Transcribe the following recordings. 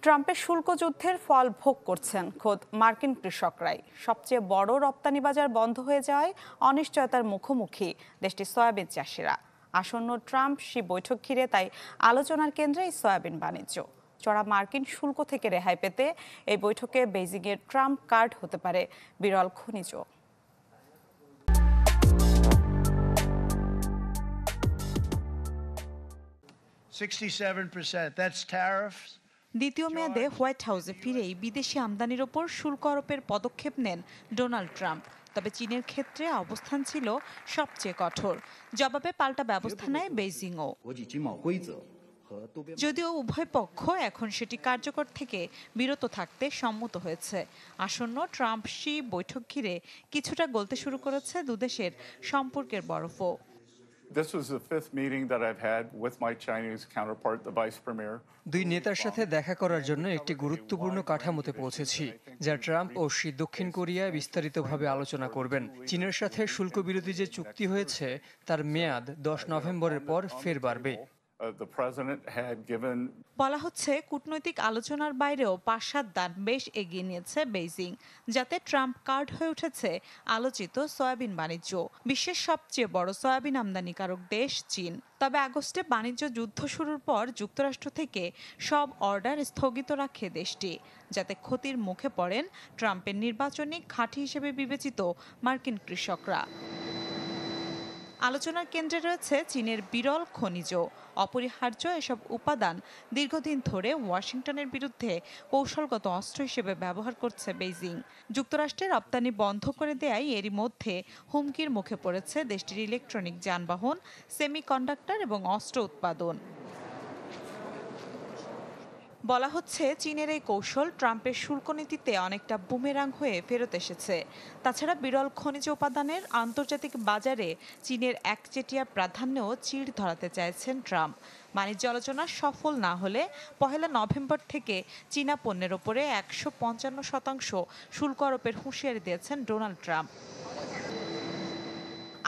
ট্রাম্পের শুল্ক যুদ্ধের ফল ভোগ করছেন খোদ মার্কিন কৃষকরাই। সবচেয়ে বড় রপ্তানি বাজার বন্ধ হয়ে যাওয়ায় অনিশ্চয়তার মুখোমুখি দেশটির সয়াবিন চাষিরা। আসন্ন ট্রাম্প শি বৈঠক ঘিরে তাই আলোচনার কেন্দ্রে সয়াবিন বাণিজ্য। চড়া মার্কিন শুল্ক থেকে রেহাই পেতে এই বৈঠকে বেইজিংয়ের ট্রাম্প কার্ড হতে পারে বিরল খনিজ। 67%. That's tariffs. দ্বিতীয় মেয়াদে হোয়াইট হাউসে ফিরেই বিদেশি আমদানির ওপর শুল্ক আরোপের পদক্ষেপ নেন ডোনাল্ড ট্রাম্প। তবে চীনের ক্ষেত্রে অবস্থান ছিল সবচেয়ে কঠোর। জবাবে পাল্টা ব্যবস্থা নেয় বেইজিংও। যদিও উভয় পক্ষ এখন সেটি কার্যকর থেকে বিরত থাকতে সম্মত হয়েছে। আসন্ন ট্রাম্প শি বৈঠক ঘিরে কিছুটা গলতে শুরু করেছে দুদেশের সম্পর্কের বরফও। This was the fifth meeting that I've had with my Chinese counterpart, the vice premier. দুই নেতার সাথে দেখা করার জন্য একটি গুরুত্বপূর্ণ কাঠামোতে পৌঁছেছি, যা ট্রাম্প ও শি দক্ষিণ কোরিয়ায় বিস্তারিতভাবে আলোচনা করবেন। চীনের সাথে শুল্ক বিরোধী যে চুক্তি হয়েছে তার মেয়াদ 10 নভেম্বরের পর ফের বাড়বে। বলা হচ্ছে কূটনৈতিক আলোচনার বাইরেও 5-7 ধাপ বেশ এগিয়ে নিয়েছে বেইজিং, যাতে ট্রাম্প কার্ড হয়ে উঠেছে আলোচিত সয়াবিন বাণিজ্য। বিশ্বের সবচেয়ে বড় সয়াবিন আমদানিকারক দেশ চীন। তবে আগস্টে বাণিজ্য যুদ্ধ শুরুর পর যুক্তরাষ্ট্র থেকে সব অর্ডার স্থগিত রাখে দেশটি, যাতে ক্ষতির মুখে পড়েন ট্রাম্পের নির্বাচনী ঘাঁটি হিসেবে বিবেচিত মার্কিন কৃষকরা। আলোচনার কেন্দ্রে রয়েছে চীনের বিরল খনিজ। অপরিহার্য এসব উপাদান দীর্ঘদিন ধরে ওয়াশিংটনের বিরুদ্ধে কৌশলগত অস্ত্র হিসেবে ব্যবহার করছে বেইজিং। যুক্তরাষ্ট্রের রপ্তানি বন্ধ করে দেয়ায় এরই মধ্যে হুমকির মুখে পড়েছে দেশটির ইলেকট্রনিক যানবাহন, সেমিকন্ডাক্টর এবং অস্ত্র উৎপাদন। বলা হচ্ছে চীনের এই কৌশল ট্রাম্পের শুল্ক নীতিতে অনেকটা বুমেরাং হয়ে ফেরত এসেছে। তাছাড়া বিরল খনিজ উপাদানের আন্তর্জাতিক বাজারে চীনের একচেটিয়া প্রাধান্যও চিড় ধরাতে চাইছেন ট্রাম্প। বাণিজ্য আলোচনা সফল না হলে 1 নভেম্বর থেকে চীনা পণ্যের ওপরে 155% শুল্ক আরোপের হুঁশিয়ারি দিয়েছেন ডোনাল্ড ট্রাম্প।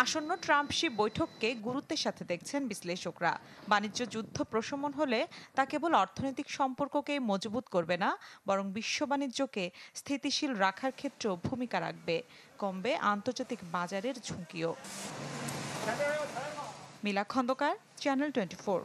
আসন্ন ট্রাম্প শি বৈঠককে গুরুত্বের সাথে দেখছেন বিশ্লেষকরা। বাণিজ্য যুদ্ধ প্রশমন হলে তা কেবল অর্থনৈতিক সম্পর্ককেই মজবুত করবে না, বরং বিশ্ব বাণিজ্যকে স্থিতিশীল রাখার ক্ষেত্রেও ভূমিকা রাখবে। কমবে আন্তর্জাতিক বাজারের ঝুঁকিও। মিলা খন্দকার, চ্যানেল 24।